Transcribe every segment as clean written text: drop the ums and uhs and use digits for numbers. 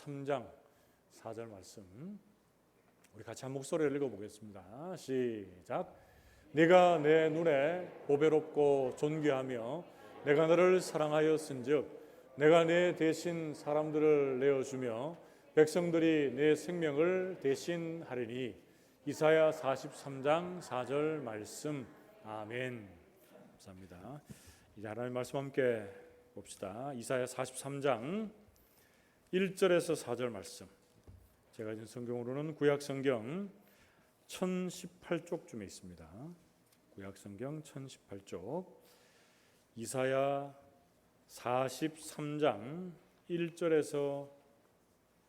43장 4절 말씀 우리 같이 한 목소리를 읽어보겠습니다. 시작. 네가 내 눈에 보배롭고 존귀하며 내가 너를 사랑하였은즉 내가 내 대신 사람들을 내어주며 백성들이 내 생명을 대신하리니. 이사야 43장 4절 말씀. 아멘. 감사합니다. 이제 하나님 말씀 함께 봅시다. 이사야 43장 1절에서 4절 말씀. 제가 지금 성경으로는 구약성경 1018쪽쯤에 있습니다. 구약성경 1018쪽 이사야 43장 1절에서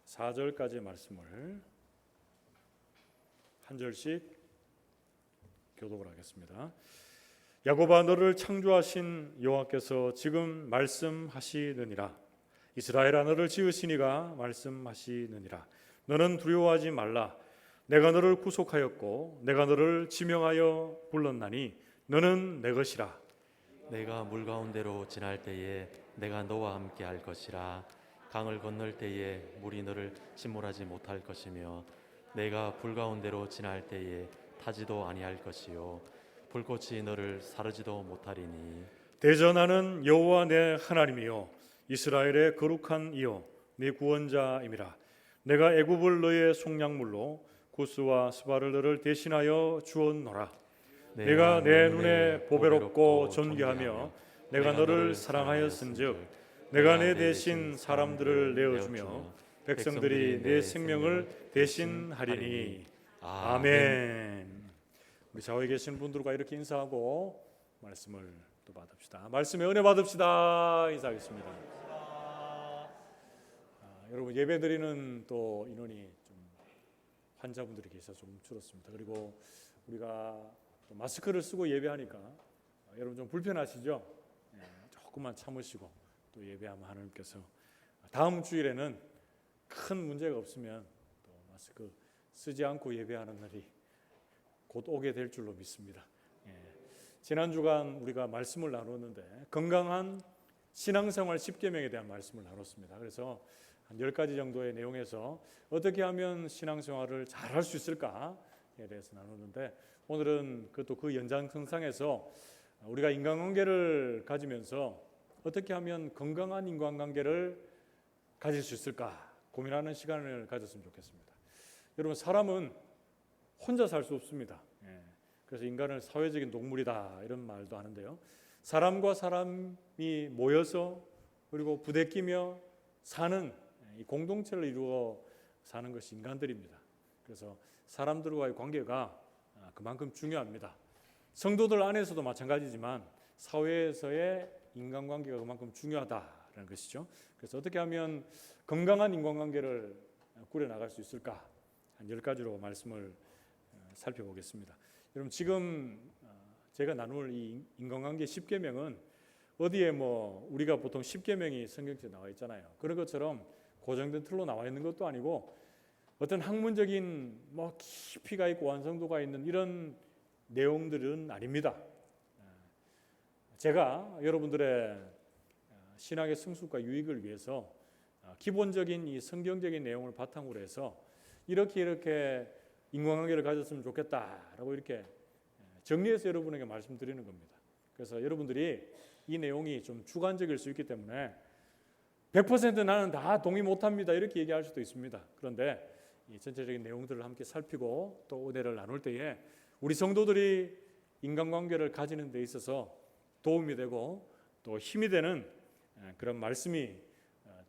4절까지의 말씀을 한 절씩 교독을 하겠습니다. 야곱아, 너를 창조하신 여호와께서 지금 말씀하시느니라. 이스라엘아, 너를 지으신 이가 말씀하시느니라. 너는 두려워하지 말라. 내가 너를 구속하였고 내가 너를 지명하여 불렀나니 너는 내 것이라. 내가 물 가운데로 지날 때에 내가 너와 함께 할 것이라. 강을 건널 때에 물이 너를 침몰하지 못할 것이며 내가 불 가운데로 지날 때에 타지도 아니할 것이요 불꽃이 너를 사르지도 못하리니. 대전하는 여호와 내 하나님이요 이스라엘의 거룩한 이요 네 구원자임이라. 내가 애굽을 너의 속량물로 구스와 스바를 너를 대신하여 주었노라. 내가 내 눈에 보배롭고 존귀하며 내가 너를 사랑하였은즉 내가 내 대신 사람들을 내어주며 백성들이 내 생명을 대신하리니. 아멘. 우리 좌우에 계신 분들과 이렇게 인사하고 말씀을 또 받읍시다. 말씀에 은혜 받읍시다. 인사하겠습니다. 여러분, 예배드리는 또 인원이 좀 환자분들이 계셔서 좀 줄었습니다. 그리고 우리가 또 마스크를 쓰고 예배하니까 여러분 좀 불편하시죠? 조금만 참으시고 또 예배하면 하나님께서 다음 주일에는 큰 문제가 없으면 또 마스크 쓰지 않고 예배하는 날이 곧 오게 될 줄로 믿습니다. 지난 주간 우리가 말씀을 나눴는데 건강한 신앙생활 10계명에 대한 말씀을 나눴습니다. 그래서 한 10가지 정도의 내용에서 어떻게 하면 신앙생활을 잘 할 수 있을까에 대해서 나눴는데 오늘은 그것도 그 연장선상에서 우리가 인간관계를 가지면서 어떻게 하면 건강한 인간관계를 가질 수 있을까 고민하는 시간을 가졌으면 좋겠습니다. 여러분, 사람은 혼자 살 수 없습니다. 그래서 인간은 사회적인 동물이다 이런 말도 하는데요. 사람과 사람이 모여서 그리고 부대끼며 사는 이 공동체를 이루어 사는 것이 인간들입니다. 그래서 사람들과의 관계가 그만큼 중요합니다. 성도들 안에서도 마찬가지지만 사회에서의 인간관계가 그만큼 중요하다는 것이죠. 그래서 어떻게 하면 건강한 인간관계를 꾸려나갈 수 있을까? 한 10가지로 말씀을 살펴보겠습니다. 여러분, 지금 제가 나눌 이 인간관계 10계명은 어디에 우리가 보통 10계명이 성경책에 나와 있잖아요. 그런 것처럼 고정된 틀로 나와 있는 것도 아니고 어떤 학문적인 깊이가 있고 완성도가 있는 이런 내용들은 아닙니다. 제가 여러분들의 신학의 성숙과 유익을 위해서 기본적인 이 성경적인 내용을 바탕으로 해서 이렇게 인간관계를 가졌으면 좋겠다라고 이렇게 정리해서 여러분에게 말씀드리는 겁니다. 그래서 여러분들이 이 내용이 좀 주관적일 수 있기 때문에 100% 나는 다 동의 못합니다 이렇게 얘기할 수도 있습니다. 그런데 이 전체적인 내용들을 함께 살피고 또 은혜를 나눌 때에 우리 성도들이 인간관계를 가지는 데 있어서 도움이 되고 또 힘이 되는 그런 말씀이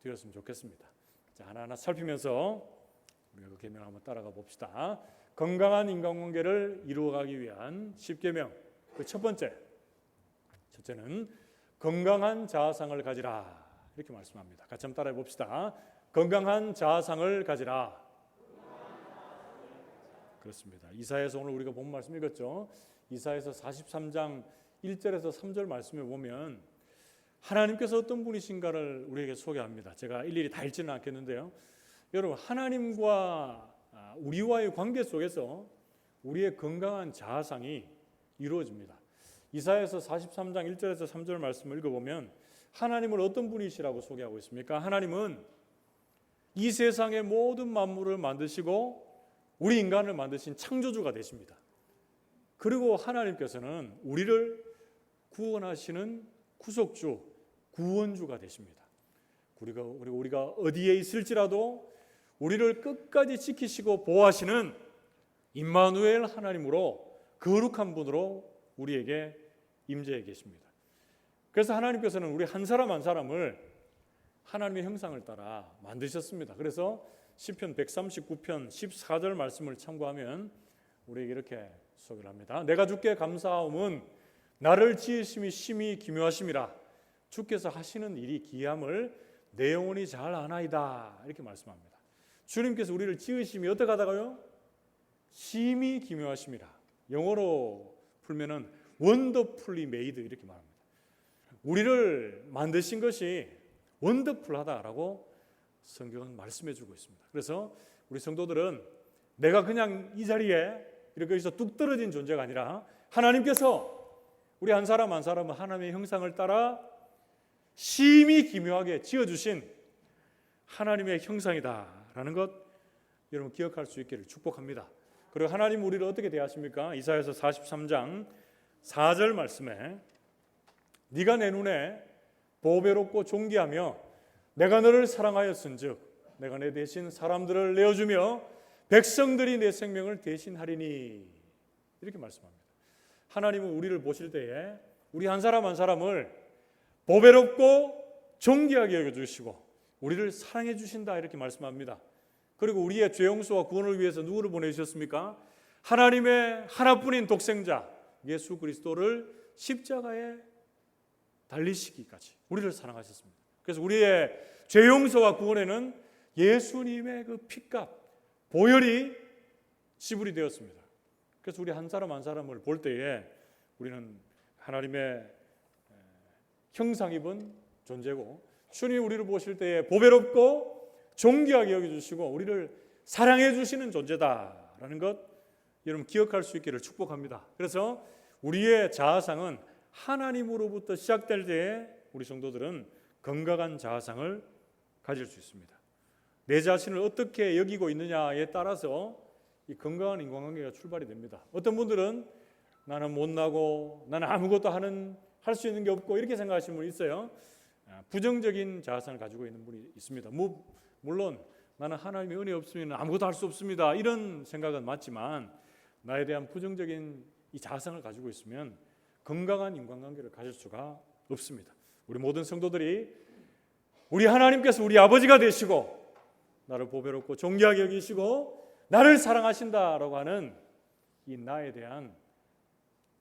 되었으면 좋겠습니다. 자, 하나하나 살피면서 우리가 그 계명 한번 따라가 봅시다. 건강한 인간관계를 이루어가기 위한 10계명. 그 첫째는 건강한 자아상을 가지라 이렇게 말씀합니다. 같이 한번 따라해 봅시다. 건강한 자아상을 가지라. 그렇습니다. 이사야에서 오늘 우리가 본 말씀 읽었죠. 이사야에서 43장 1절에서 3절 말씀에 보면 하나님께서 어떤 분이신가를 우리에게 소개합니다. 제가 일일이 다 읽지는 않겠는데요. 여러분, 하나님과 우리와의 관계 속에서 우리의 건강한 자아상이 이루어집니다. 이사야에서 43장 1절에서 3절 말씀을 읽어보면 하나님을 어떤 분이시라고 소개하고 있습니까? 하나님은 이 세상의 모든 만물을 만드시고 우리 인간을 만드신 창조주가 되십니다. 그리고 하나님께서는 우리를 구원하시는 구속주, 구원주가 되십니다. 우리가 어디에 있을지라도 우리를 끝까지 지키시고 보호하시는 임마누엘 하나님으로, 거룩한 분으로 우리에게 임재해 계십니다. 그래서 하나님께서는 우리 한 사람 한 사람을 하나님의 형상을 따라 만드셨습니다. 그래서 시편 139편 14절 말씀을 참고하면 우리에게 이렇게 소개를 합니다. 내가 주께 감사함은 나를 지으심이 심히 기묘하심이라. 주께서 하시는 일이 기이함을 내 영혼이 잘 아나이다. 이렇게 말씀합니다. 주님께서 우리를 지으심이 어떻게 하다가요? 심히 기묘하심이라. 영어로 풀면은 wonderfully made 이렇게 말합니다. 우리를 만드신 것이 원더풀하다라고 성경은 말씀해 주고 있습니다. 그래서 우리 성도들은 내가 그냥 이 자리에 이렇게 해서 뚝 떨어진 존재가 아니라 하나님께서 우리 한 사람 한 사람은 하나님의 형상을 따라 심히 기묘하게 지어주신 하나님의 형상이다라는 것 여러분 기억할 수 있기를 축복합니다. 그리고 하나님 우리를 어떻게 대하십니까? 이사야서 43장 4절 말씀에 네가 내 눈에 보배롭고 존귀하며 내가 너를 사랑하였은즉 내가 내 대신 사람들을 내어주며 백성들이 내 생명을 대신하리니 이렇게 말씀합니다. 하나님은 우리를 보실 때에 우리 한 사람 한 사람을 보배롭고 존귀하게 여겨주시고 우리를 사랑해 주신다 이렇게 말씀합니다. 그리고 우리의 죄 용서와 구원을 위해서 누구를 보내주셨습니까? 하나님의 하나뿐인 독생자 예수 그리스도를 십자가에 달리시기까지 우리를 사랑하셨습니다. 그래서 우리의 죄 용서와 구원에는 예수님의 그 피값, 보혈이 지불이 되었습니다. 그래서 우리 한 사람 한 사람을 볼 때에 우리는 하나님의 형상 입은 존재고 주님이 우리를 보실 때에 보배롭고 존귀하게 여겨주시고 우리를 사랑해 주시는 존재다라는 것 여러분 기억할 수 있기를 축복합니다. 그래서 우리의 자아상은 하나님으로부터 시작될 때에 우리 성도들은 건강한 자아상을 가질 수 있습니다. 내 자신을 어떻게 여기고 있느냐에 따라서 이 건강한 인간관계가 출발이 됩니다. 어떤 분들은 나는 못나고 나는 아무것도 할 수 있는 게 없고 이렇게 생각하시는 분이 있어요. 부정적인 자아상을 가지고 있는 분이 있습니다. 물론 나는 하나님의 은혜 없으면 아무것도 할 수 없습니다. 이런 생각은 맞지만 나에 대한 부정적인 이 자아상을 가지고 있으면 건강한 인간관계를 가질 수가 없습니다. 우리 모든 성도들이 우리 하나님께서 우리 아버지가 되시고 나를 보배롭고 존귀하게 여기시고 나를 사랑하신다라고 하는 이 나에 대한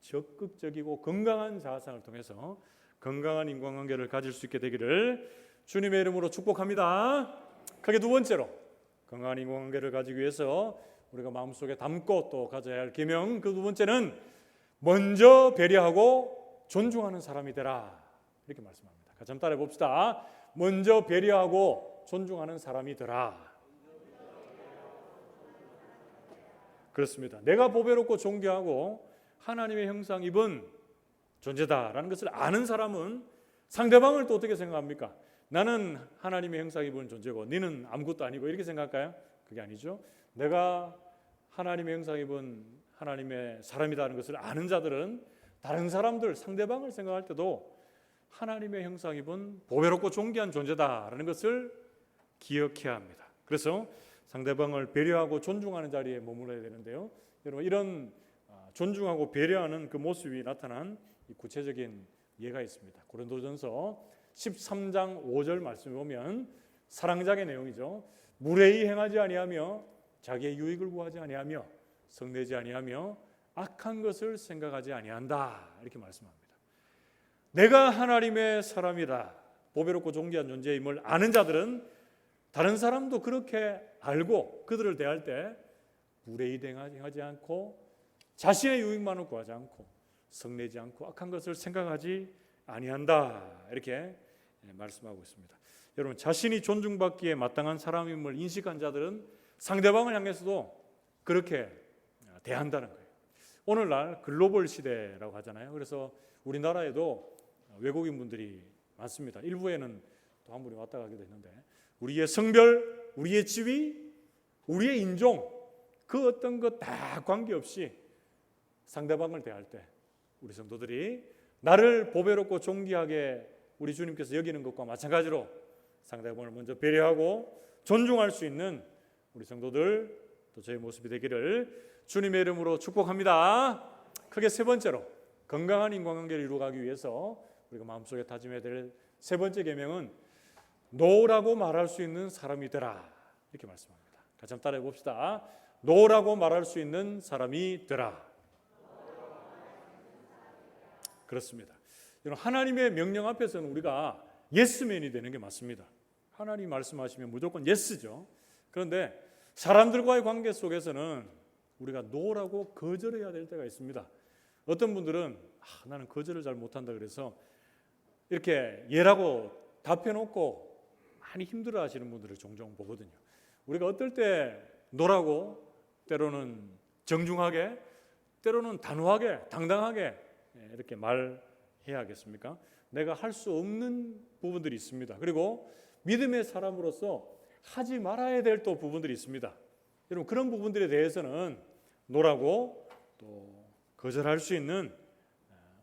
적극적이고 건강한 자아상을 통해서 건강한 인간관계를 가질 수 있게 되기를 주님의 이름으로 축복합니다. 크게 두 번째로 건강한 인간관계를 가지기 위해서 우리가 마음속에 담고 또 가져야 할 계명 그 두 번째는 먼저 배려하고 존중하는 사람이 되라 이렇게 말씀합니다. 같이 한번 따라해 봅시다. 먼저 배려하고 존중하는 사람이 되라. 그렇습니다. 내가 보배롭고 존귀하고 하나님의 형상 입은 존재다라는 것을 아는 사람은 상대방을 또 어떻게 생각합니까? 나는 하나님의 형상 입은 존재고 너는 아무것도 아니고 이렇게 생각할까요? 그게 아니죠. 내가 하나님의 형상 입은 하나님의 사람이라는 것을 아는 자들은 다른 사람들 상대방을 생각할 때도 하나님의 형상 입은 보배롭고 존귀한 존재다라는 것을 기억해야 합니다. 그래서 상대방을 배려하고 존중하는 자리에 머물러야 되는데요. 여러분 이런 존중하고 배려하는 그 모습이 나타난 구체적인 예가 있습니다. 고린도전서 13장 5절 말씀에 보면 사랑작의 내용이죠. 무례히 행하지 아니하며 자기의 유익을 구하지 아니하며 성내지 아니하며 악한 것을 생각하지 아니한다 이렇게 말씀합니다. 내가 하나님의 사람이다 보배롭고 존귀한 존재임을 아는 자들은 다른 사람도 그렇게 알고 그들을 대할 때 무례히 행하지 않고 자신의 유익만을 구하지 않고 성내지 않고 악한 것을 생각하지 아니한다 이렇게 말씀하고 있습니다. 여러분 자신이 존중받기에 마땅한 사람임을 인식한 자들은 상대방을 향해서도 그렇게 대한다는 거예요. 오늘날 글로벌 시대라고 하잖아요. 그래서 우리나라에도 외국인 분들이 많습니다. 일부에는 또 한 분이 왔다 가기도 했는데 우리의 성별, 우리의 지위, 우리의 인종, 그 어떤 것 다 관계없이 상대방을 대할 때 우리 성도들이 나를 보배롭고 존귀하게 우리 주님께서 여기는 것과 마찬가지로 상대방을 먼저 배려하고 존중할 수 있는 우리 성도들, 또 저의 모습이 되기를 주님의 이름으로 축복합니다. 크게 세 번째로 건강한 인간관계를 이루어가기 위해서 우리가 마음속에 다짐해야 될 세 번째 계명은 노라고 말할 수 있는 사람이 되라, 이렇게 말씀합니다. 같이 한번 따라해 봅시다. 노라고 말할 수 있는 사람이 되라. 그렇습니다. 하나님의 명령 앞에서는 우리가 예스맨이 되는 게 맞습니다. 하나님 말씀하시면 무조건 예스죠. 그런데 사람들과의 관계 속에서는 우리가 노라고 거절해야 될 때가 있습니다. 어떤 분들은 나는 거절을 잘 못한다 그래서 이렇게 예라고 답해놓고 많이 힘들어 하시는 분들을 종종 보거든요. 우리가 어떨 때 노라고, 때로는 정중하게, 때로는 단호하게, 당당하게 이렇게 말해야겠습니까? 내가 할 수 없는 부분들이 있습니다. 그리고 믿음의 사람으로서 하지 말아야 될 또 부분들이 있습니다. 여러분, 그런 부분들에 대해서는 노라고 또 거절할 수 있는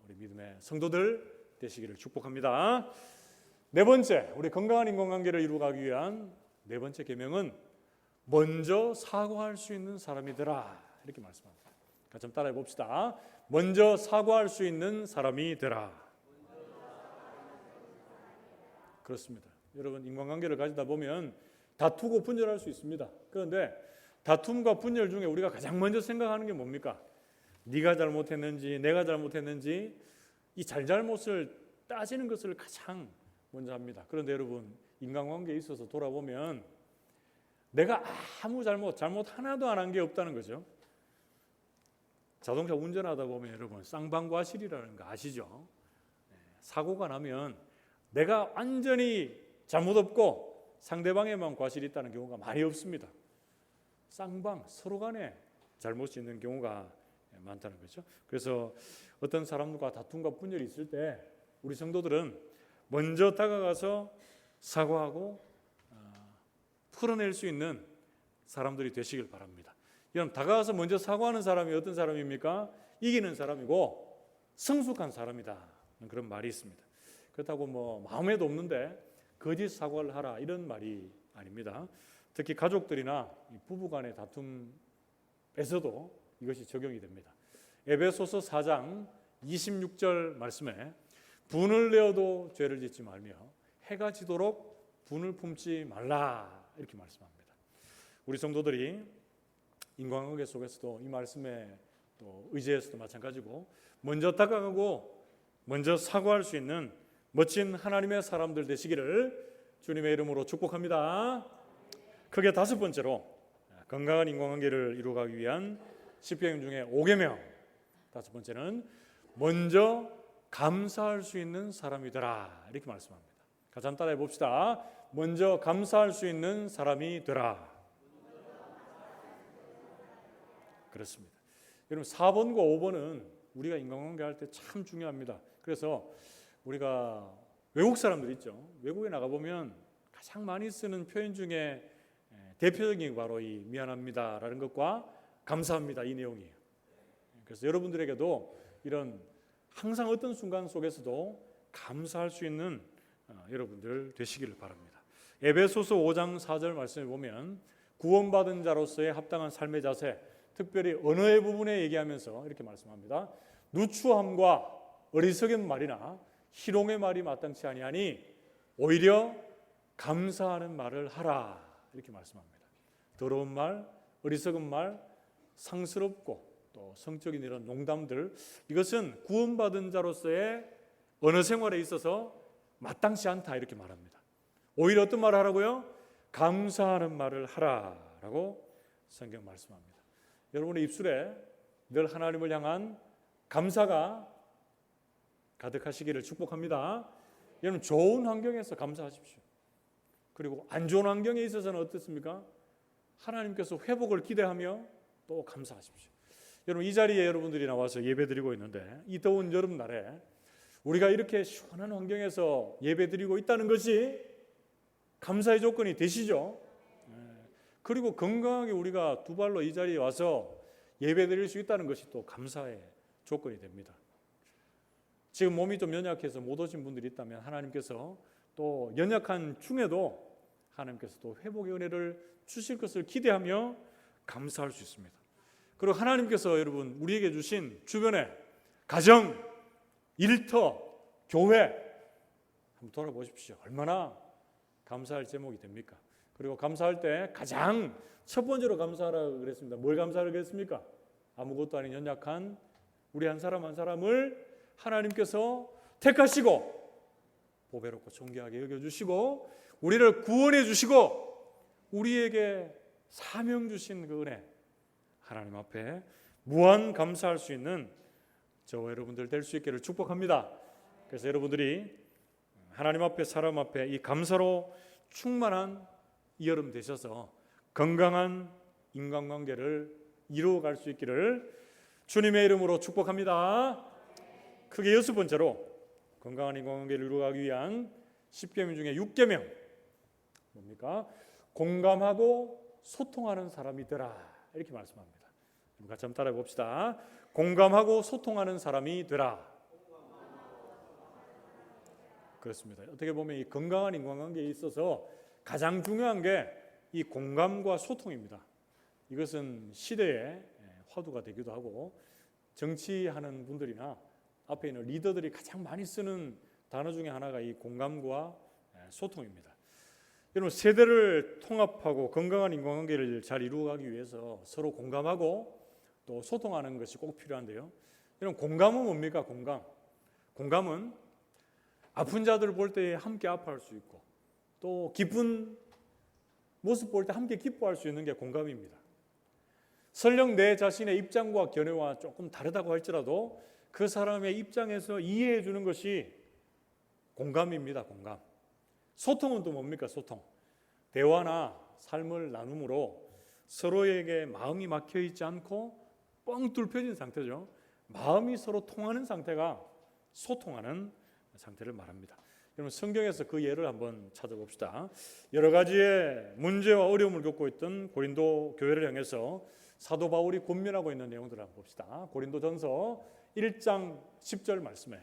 우리 믿음의 성도들 되시기를 축복합니다. 네 번째, 우리 건강한 인간관계를 이루어가기 위한 네 번째 계명은 먼저 사과할 수 있는 사람이 되라, 이렇게 말씀합니다. 같이 좀 따라해 봅시다. 먼저 사과할 수 있는 사람이 되라. 그렇습니다. 여러분, 인간관계를 가지다 보면 다투고 분열할 수 있습니다. 그런데 다툼과 분열 중에 우리가 가장 먼저 생각하는 게 뭡니까? 네가 잘못했는지 내가 잘못했는지 이 잘잘못을 따지는 것을 가장 먼저 합니다. 그런데 여러분, 인간관계에 있어서 돌아보면 내가 아무 잘못 하나도 안 한 게 없다는 거죠. 자동차 운전하다 보면 여러분 쌍방과실이라는 거 아시죠? 사고가 나면 내가 완전히 잘못 없고 상대방에만 과실이 있다는 경우가 많이 없습니다. 쌍방 서로 간에 잘못이 있는 경우가 많다는 거죠. 그래서 어떤 사람과 다툼과 분열이 있을 때 우리 성도들은 먼저 다가가서 사과하고 풀어낼 수 있는 사람들이 되시길 바랍니다. 여러분, 다가가서 먼저 사과하는 사람이 어떤 사람입니까? 이기는 사람이고 성숙한 사람이다, 그런 말이 있습니다. 그렇다고 뭐 마음에도 없는데 거짓 사과를 하라, 이런 말이 아닙니다. 특히 가족들이나 부부 간의 다툼에서도 이것이 적용이 됩니다. 에베소서 4장 26절 말씀에 분을 내어도 죄를 짓지 말며 해가 지도록 분을 품지 말라, 이렇게 말씀합니다. 우리 성도들이 인간관계 속에서도 이 말씀에 또 의지해서도 마찬가지고 먼저 다가가고 먼저 사과할 수 있는 멋진 하나님의 사람들 되시기를 주님의 이름으로 축복합니다. 크게 다섯 번째로 건강한 인간관계를 이루어가기 위한 10계명 중에 5계명, 다섯 번째는 먼저 감사할 수 있는 사람이 되라, 이렇게 말씀합니다. 같이 한번 따라해 봅시다. 먼저 감사할 수 있는 사람이 되라. 그렇습니다. 여러분, 4번과 5번은 우리가 인간관계 할 때 참 중요합니다. 그래서 우리가 외국 사람들 있죠. 외국에 나가보면 가장 많이 쓰는 표현 중에 대표적인 게 바로 이 미안합니다라는 것과 감사합니다, 이 내용이에요. 그래서 여러분들에게도 이런 항상 어떤 순간 속에서도 감사할 수 있는 여러분들 되시기를 바랍니다. 에베소서 5장 4절 말씀에 보면 구원받은 자로서의 합당한 삶의 자세, 특별히 언어의 부분에 얘기하면서 이렇게 말씀합니다. 누추함과 어리석은 말이나 희롱의 말이 마땅치 아니하니 오히려 감사하는 말을 하라, 이렇게 말씀합니다. 더러운 말, 어리석은 말, 상스럽고 또 성적인 이런 농담들, 이것은 구원받은 자로서의 언어 생활에 있어서 마땅치 않다, 이렇게 말합니다. 오히려 어떤 말을 하라고요? 감사하는 말을 하라라고 성경 말씀합니다. 여러분의 입술에 늘 하나님을 향한 감사가 가득하시기를 축복합니다. 여러분, 좋은 환경에서 감사하십시오. 그리고 안 좋은 환경에 있어서는 어떻습니까? 하나님께서 회복을 기대하며 또 감사하십시오. 여러분, 이 자리에 여러분들이 나와서 예배드리고 있는데 이 더운 여름날에 우리가 이렇게 시원한 환경에서 예배드리고 있다는 것이 감사의 조건이 되시죠? 그리고 건강하게 우리가 두 발로 이 자리에 와서 예배드릴 수 있다는 것이 또 감사의 조건이 됩니다. 지금 몸이 좀 연약해서 못 오신 분들이 있다면 하나님께서 또 연약한 중에도 하나님께서 또 회복의 은혜를 주실 것을 기대하며 감사할 수 있습니다. 그리고 하나님께서 여러분 우리에게 주신 주변에 가정, 일터, 교회 한번 돌아보십시오. 얼마나 감사할 제목이 됩니까? 그리고 감사할 때 가장 첫 번째로 감사하라고 그랬습니다. 뭘 감사를 그랬습니까? 아무것도 아닌 연약한 우리 한 사람 한 사람을 하나님께서 택하시고 보배롭고 존귀하게 여겨주시고 우리를 구원해 주시고 우리에게 사명 주신 그 은혜, 하나님 앞에 무한 감사할 수 있는 저와 여러분들 될 수 있기를 축복합니다. 그래서 여러분들이 하나님 앞에 사람 앞에 이 감사로 충만한 이 여름 되셔서 건강한 인간관계를 이루어갈 수 있기를 주님의 이름으로 축복합니다. 크게 6번째로 건강한 인간관계를 이루어가기 위한 10계명 중에 6계명 뭡니까? 공감하고 소통하는 사람이 되라, 이렇게 말씀합니다. 같이 한번 따라해 봅시다. 공감하고 소통하는 사람이 되라. 그렇습니다. 어떻게 보면 이 건강한 인간관계에 있어서 가장 중요한 게 이 공감과 소통입니다. 이것은 시대의 화두가 되기도 하고 정치하는 분들이나 앞에 있는 리더들이 가장 많이 쓰는 단어 중에 하나가 이 공감과 소통입니다. 여러분 세대를 통합하고 건강한 인간관계를 잘 이루어가기 위해서 서로 공감하고 또 소통하는 것이 꼭 필요한데요. 여러분 공감은 뭡니까? 공감은 아픈 자들을 볼 때 함께 아파할 수 있고 또 기쁜 모습 볼 때 함께 기뻐할 수 있는 게 공감입니다. 설령 내 자신의 입장과 견해와 조금 다르다고 할지라도 그 사람의 입장에서 이해해 주는 것이 공감입니다. 공감. 소통은 또 뭡니까? 소통. 대화나 삶을 나눔으로 서로에게 마음이 막혀 있지 않고 뻥 뚫혀진 상태죠. 마음이 서로 통하는 상태가 소통하는 상태를 말합니다. 여러분 성경에서 그 예를 한번 찾아봅시다. 여러 가지의 문제와 어려움을 겪고 있던 고린도 교회를 향해서 사도 바울이 권면하고 있는 내용들을 한번 봅시다. 고린도전서 1장 10절 말씀에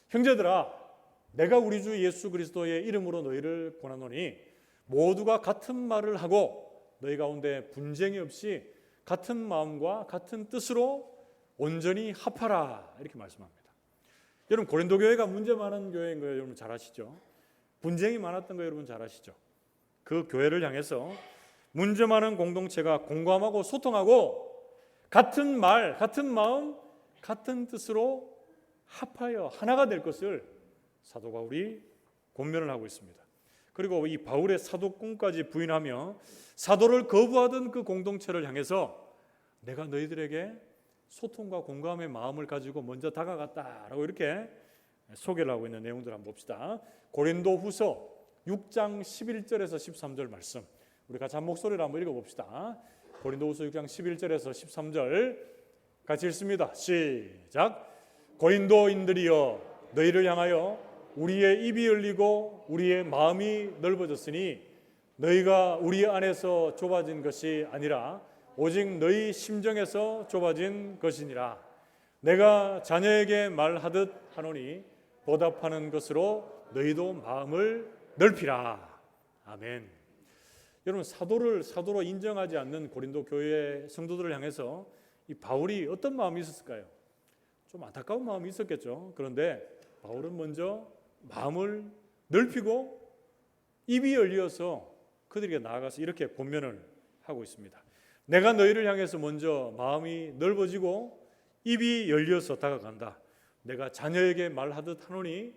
형제들아 내가 우리 주 예수 그리스도의 이름으로 너희를 권하노니 모두가 같은 말을 하고 너희 가운데 분쟁이 없이 같은 마음과 같은 뜻으로 온전히 합하라, 이렇게 말씀합니다. 여러분 고린도 교회가 문제 많은 교회인 거 여러분 잘 아시죠? 분쟁이 많았던 거 여러분 잘 아시죠? 그 교회를 향해서 문제 많은 공동체가 공감하고 소통하고 같은 말, 같은 마음, 같은 뜻으로 합하여 하나가 될 것을 사도 바울이 권면을 하고 있습니다. 그리고 이 바울의 사도권까지 부인하며 사도를 거부하던 그 공동체를 향해서 내가 너희들에게 소통과 공감의 마음을 가지고 먼저 다가갔다라고 이렇게 소개를 하고 있는 내용들 한번 봅시다. 고린도후서 6장 11절에서 13절 말씀 우리 같이 한 목소리로 한번 읽어봅시다. 고린도후서 6장 11절에서 13절 같이 읽습니다. 시작. 고린도인들이여 너희를 향하여 우리의 입이 열리고 우리의 마음이 넓어졌으니 너희가 우리 안에서 좁아진 것이 아니라 오직 너희 심정에서 좁아진 것이니라. 내가 자녀에게 말하듯 하노니 보답하는 것으로 너희도 마음을 넓히라. 아멘. 여러분 사도로 인정하지 않는 고린도 교회 성도들을 향해서 이 바울이 어떤 마음이 있었을까요? 좀 안타까운 마음이 있었겠죠. 그런데 바울은 먼저 마음을 넓히고 입이 열려서 그들에게 나아가서 이렇게 권면을 하고 있습니다. 내가 너희를 향해서 먼저 마음이 넓어지고 입이 열려서 다가간다. 내가 자녀에게 말하듯 하노니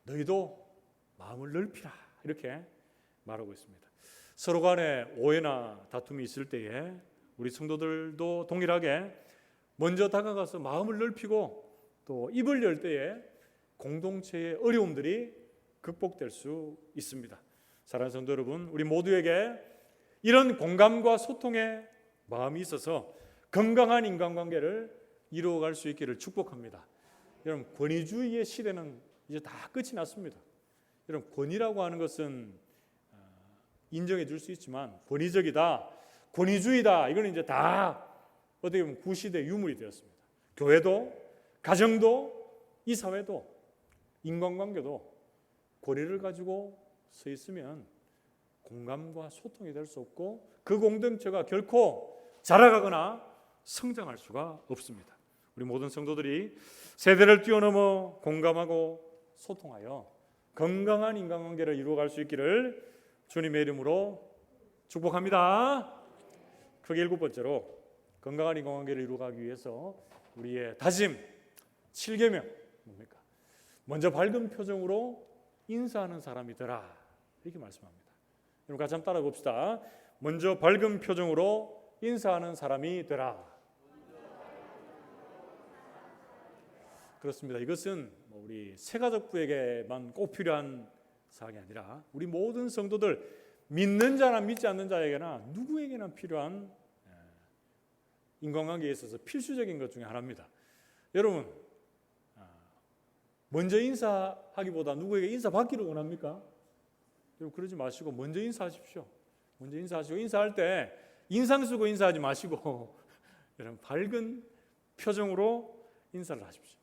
너희도 마음을 넓히라, 이렇게 말하고 있습니다. 서로 간에 오해나 다툼이 있을 때에 우리 성도들도 동일하게 먼저 다가가서 마음을 넓히고 또 입을 열 때에 공동체의 어려움들이 극복될 수 있습니다. 사랑하는 성도 여러분, 우리 모두에게 이런 공감과 소통의 마음이 있어서 건강한 인간관계를 이루어갈 수 있기를 축복합니다. 여러분 권위주의의 시대는 이제 다 끝이 났습니다. 여러분 권위라고 하는 것은 인정해 줄 수 있지만 권위적이다, 권위주의다, 이거는 이제 다 어떻게 보면 구시대 유물이 되었습니다. 교회도, 가정도, 이 사회도, 인간관계도 권위를 가지고 서 있으면 공감과 소통이 될 수 없고 그 공동체가 결코 자라가거나 성장할 수가 없습니다. 우리 모든 성도들이 세대를 뛰어넘어 공감하고 소통하여 건강한 인간관계를 이루어갈 수 있기를 주님의 이름으로 축복합니다. 크게 7번째로 건강한 인간관계를 이루어가기 위해서 우리의 다짐 7계명 뭡니까? 먼저 밝은 표정으로 인사하는 사람이 되라, 이렇게 말씀합니다. 여러분 같이 한번 따라 봅시다. 먼저 밝은 표정으로 인사하는 사람이 되라. 그렇습니다. 이것은 우리 새가족부에게만 꼭 필요한 사항이 아니라 우리 모든 성도들, 믿는 자나 믿지 않는 자에게나 누구에게나 필요한 인간관계에 있어서 필수적인 것 중에 하나입니다. 여러분 먼저 인사하기보다 누구에게 인사받기를 원합니까? 여러분 그러지 마시고 먼저 인사하십시오. 먼저 인사하시고, 인사할 때 인상 쓰고 인사하지 마시고 여러분 밝은 표정으로 인사를 하십시오.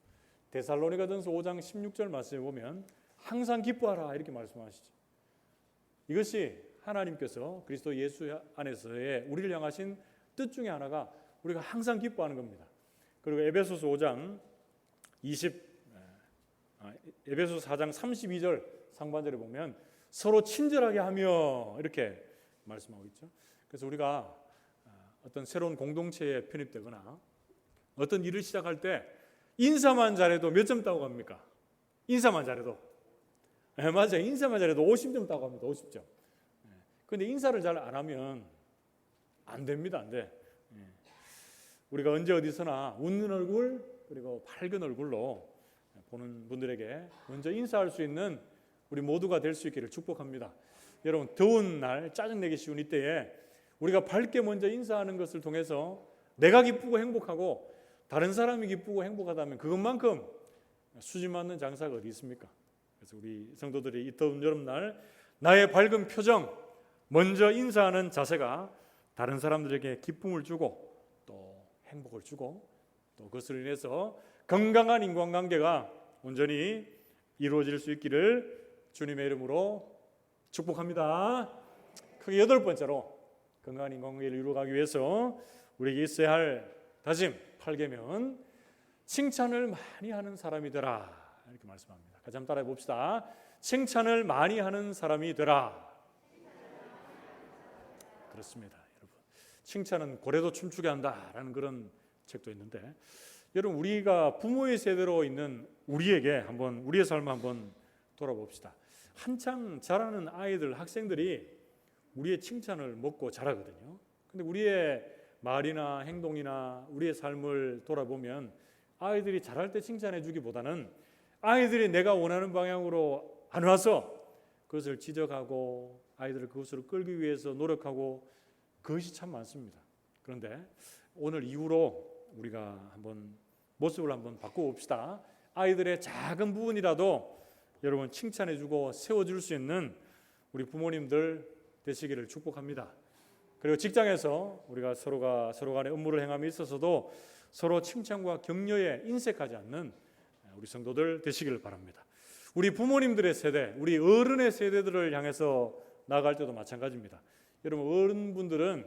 데살로니가전서 5장 16절 말씀에 보면 항상 기뻐하라, 이렇게 말씀하시죠. 이것이 하나님께서 그리스도 예수 안에서의 우리를 향하신 뜻 중에 하나가 우리가 항상 기뻐하는 겁니다. 그리고 에베소서 4장 32절 상반절에 보면 서로 친절하게 하며, 이렇게 말씀하고 있죠. 그래서 우리가 어떤 새로운 공동체에 편입되거나 어떤 일을 시작할 때 인사만 잘해도 몇 점 따고 갑니까? 인사만 잘해도. 맞아요. 인사만 잘해도 50점 따고 갑니다. 50점. 그런데 인사를 잘 안 하면 안 됩니다. 안 돼. 우리가 언제 어디서나 웃는 얼굴 그리고 밝은 얼굴로 보는 분들에게 먼저 인사할 수 있는 우리 모두가 될 수 있기를 축복합니다. 여러분 더운 날, 짜증내기 쉬운 이때에 우리가 밝게 먼저 인사하는 것을 통해서 내가 기쁘고 행복하고 다른 사람이 기쁘고 행복하다면 그것만큼 수지 맞는 장사가 어디 있습니까? 그래서 우리 성도들이 이 더운 여름날 나의 밝은 표정, 먼저 인사하는 자세가 다른 사람들에게 기쁨을 주고 또 행복을 주고 또 그것을 인해서 건강한 인간관계가 온전히 이루어질 수 있기를 주님의 이름으로 축복합니다. 크게 8번째로 건강한 인간관계를 이루어가기 위해서 우리에게 있어야 할 다짐 8계명은 칭찬을 많이 하는 사람이 되라, 이렇게 말씀합니다. 같이 한번 따라해 봅시다. 칭찬을 많이 하는 사람이 되라. 그렇습니다. 여러분, 칭찬은 고래도 춤추게 한다라는 그런 책도 있는데, 여러분 우리가 부모의 세대로 있는 우리에게 한번 우리의 삶을 한번 돌아봅시다. 한창 자라는 아이들, 학생들이 우리의 칭찬을 먹고 자라거든요. 근데 우리의 말이나 행동이나 우리의 삶을 돌아보면 아이들이 자랄 때 칭찬해 주기보다는 아이들이 내가 원하는 방향으로 안 와서 그것을 지적하고 아이들을 그것으로 끌기 위해서 노력하고, 그것이 참 많습니다. 그런데 오늘 이후로 우리가 한번 모습을 한번 바꿔봅시다. 아이들의 작은 부분이라도 여러분 칭찬해 주고 세워줄 수 있는 우리 부모님들 되시기를 축복합니다. 그리고 직장에서 우리가 서로 간의 업무를 행함에 있어서도 서로 칭찬과 격려에 인색하지 않는 우리 성도들 되시기를 바랍니다. 우리 부모님들의 세대, 우리 어른의 세대들을 향해서 나아갈 때도 마찬가지입니다. 여러분 어른분들은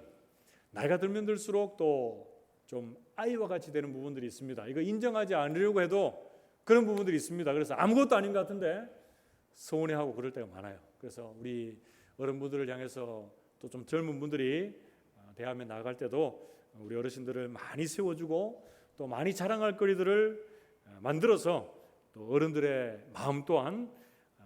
나이가 들면 들수록 또 좀 아이와 같이 되는 부분들이 있습니다. 이거 인정하지 않으려고 해도 그런 부분들이 있습니다. 그래서 아무것도 아닌 것 같은데 서운해하고 그럴 때가 많아요. 그래서 우리 어른분들을 향해서 또 좀 젊은 분들이 대하며 나아갈 때도 우리 어르신들을 많이 세워주고 또 많이 자랑할 거리들을 만들어서 또 어른들의 마음 또한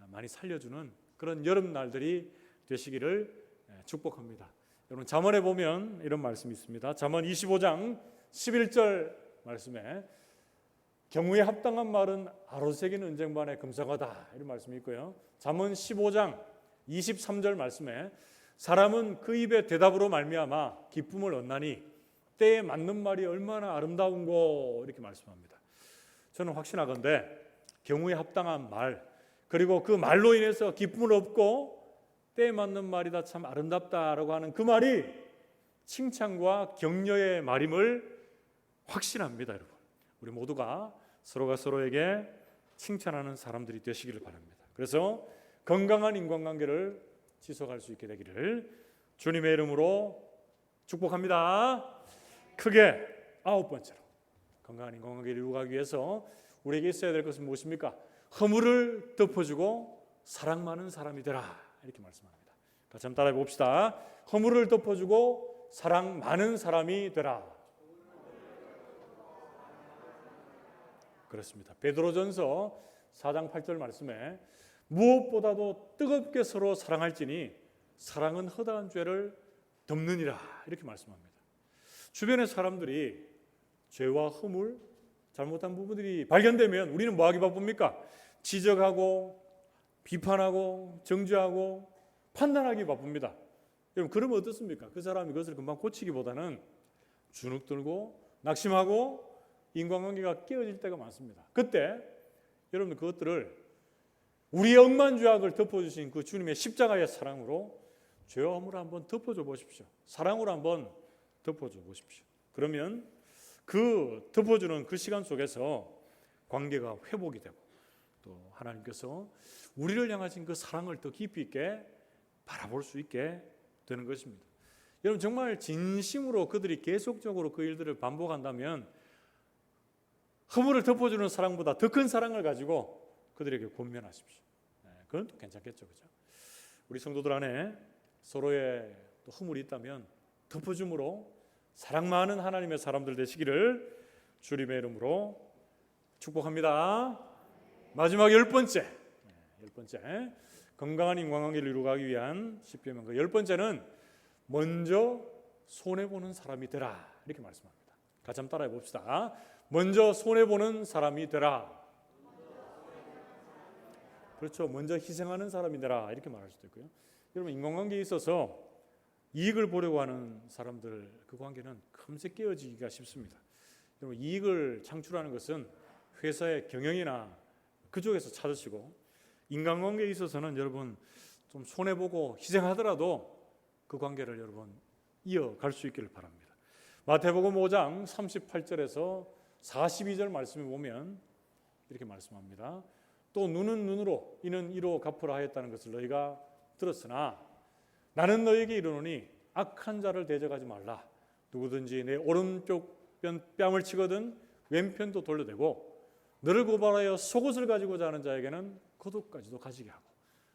많이 살려주는 그런 여름날들이 되시기를 축복합니다. 여러분 잠언에 보면 이런 말씀이 있습니다. 잠언 25장 11절 말씀에 경우에 합당한 말은 아로새긴 은쟁반에 금상하다, 이런 말씀이 있고요. 잠언 15장 23절 말씀에 사람은 그 입의 대답으로 말미암아 기쁨을 얻나니 때에 맞는 말이 얼마나 아름다운고, 이렇게 말씀합니다. 저는 확신하건대 경우에 합당한 말, 그리고 그 말로 인해서 기쁨을 얻고 때에 맞는 말이다, 참 아름답다라고 하는 그 말이 칭찬과 격려의 말임을 확신합니다. 여러분, 우리 모두가 서로가 서로에게 칭찬하는 사람들이 되시기를 바랍니다. 그래서 건강한 인간관계를 지속할 수 있게 되기를 주님의 이름으로 축복합니다. 크게 9번째로 건강한 인간관계를 이루기 위해서 우리에게 있어야 될 것은 무엇입니까? 허물을 덮어주고 사랑 많은 사람이 되라, 이렇게 말씀합니다. 같이 한번 따라해 봅시다. 허물을 덮어주고 사랑 많은 사람이 되라. 그렇습니다. 베드로전서 4장 8절 말씀에 무엇보다도 뜨겁게 서로 사랑할지니 사랑은 허다한 죄를 덮느니라, 이렇게 말씀합니다. 주변의 사람들이 죄와 허물, 잘못한 부분들이 발견되면 우리는 뭐 하기 바쁩니까? 지적하고 비판하고 정죄하고 판단하기 바쁩니다. 여러분, 그러면 어떻습니까? 그 사람이 그것을 금방 고치기보다는 주눅들고 낙심하고 인간관계가 깨어질 때가 많습니다. 그때 여러분들 그것들을 우리의 억만죄악을 덮어주신 그 주님의 십자가의 사랑으로 죄와 허물을 한번 덮어줘 보십시오. 사랑으로 한번 덮어줘 보십시오. 그러면 그 덮어주는 그 시간 속에서 관계가 회복이 되고 또 하나님께서 우리를 향하신 그 사랑을 더 깊이 있게 바라볼 수 있게 되는 것입니다. 여러분, 정말 진심으로 그들이 계속적으로 그 일들을 반복한다면 허물을 덮어주는 사랑보다 더 큰 사랑을 가지고 그들에게 권면하십시오. 그건 또 괜찮겠죠, 그죠? 우리 성도들 안에 서로의 또 허물이 있다면 덮어줌으로 사랑 많은 하나님의 사람들 되시기를 주님의 이름으로 축복합니다. 마지막 10번째, 건강한 인간관계를 이루기 위한 10계명 그 10번째는 먼저 손해보는 사람이 되라, 이렇게 말씀합니다. 같이 한번 따라해 봅시다. 먼저 손해보는 사람이 되라. 그렇죠. 먼저 희생하는 사람이 되라, 이렇게 말할 수도 있고요. 여러분, 인간관계에 있어서 이익을 보려고 하는 사람들, 그 관계는 금세 깨어지기가 쉽습니다. 여러분, 이익을 창출하는 것은 회사의 경영이나 그쪽에서 찾으시고, 인간관계에 있어서는 여러분 좀 손해보고 희생하더라도 그 관계를 여러분 이어갈 수 있기를 바랍니다. 마태복음 5장 38절에서 42절 말씀에 보면 이렇게 말씀합니다. 또 눈은 눈으로 이는 이로 갚으라 하였다는 것을 너희가 들었으나 나는 너희에게 이르노니 악한 자를 대적하지 말라. 누구든지 내 오른쪽 뺨을 치거든 왼편도 돌려대고 너를 고발하여 속옷을 가지고자 하는 자에게는 겉옷까지도 가지게 하고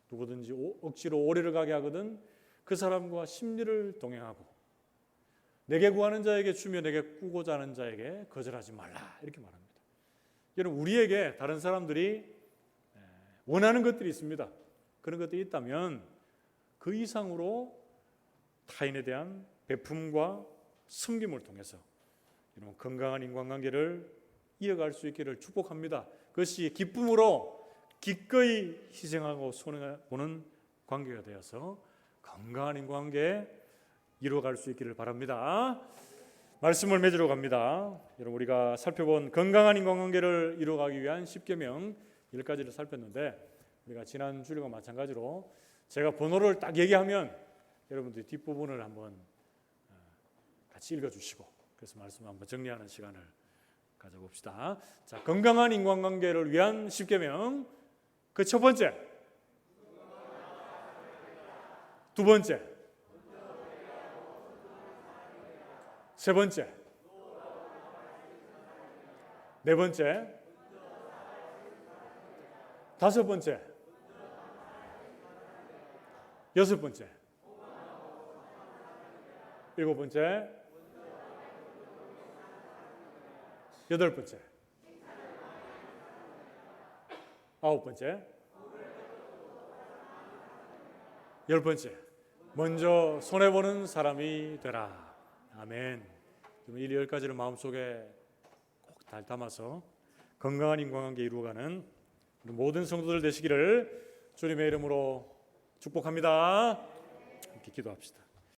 누구든지 억지로 오리를 가게 하거든 그 사람과 심리를 동행하고 내게 구하는 자에게 주며 내게 꾸고자 하는 자에게 거절하지 말라, 이렇게 말합니다. 여러분, 우리에게 다른 사람들이 원하는 것들이 있습니다. 그런 것들이 있다면 그 이상으로 타인에 대한 베품과 섬김을 통해서 이런 건강한 인간관계를 이어갈 수 있기를 축복합니다. 그것이 기쁨으로 기꺼이 희생하고 손해보는 관계가 되어서 건강한 인간관계 이루어갈 수 있기를 바랍니다. 말씀을 맺으러 갑니다. 여러분, 우리가 살펴본 건강한 인간관계를 이루어가기 위한 10계명 10가지를 살폈는데 우리가 지난 주일과 마찬가지로 제가 번호를 딱 얘기하면 여러분들이 뒷부분을 한번 같이 읽어주시고 그래서 말씀을 한번 정리하는 시간을 가져봅시다. 자, 건강한 인간관계를 위한 10계명 그 첫 번째, 두 번째, 세 번째, 네 번째, 다섯 번째, 여섯 번째, 일곱 번째, 여덟 번째, 아홉 번째, 열 번째, 먼저 손해보는 사람이 되라. 아멘. 이 10가지를 마음속에 꼭 잘 담아서 건강한 인간관계 이루어가는 모든 성도들 되시기를 주님의 이름으로 축복합니다. 함께 기도합시다.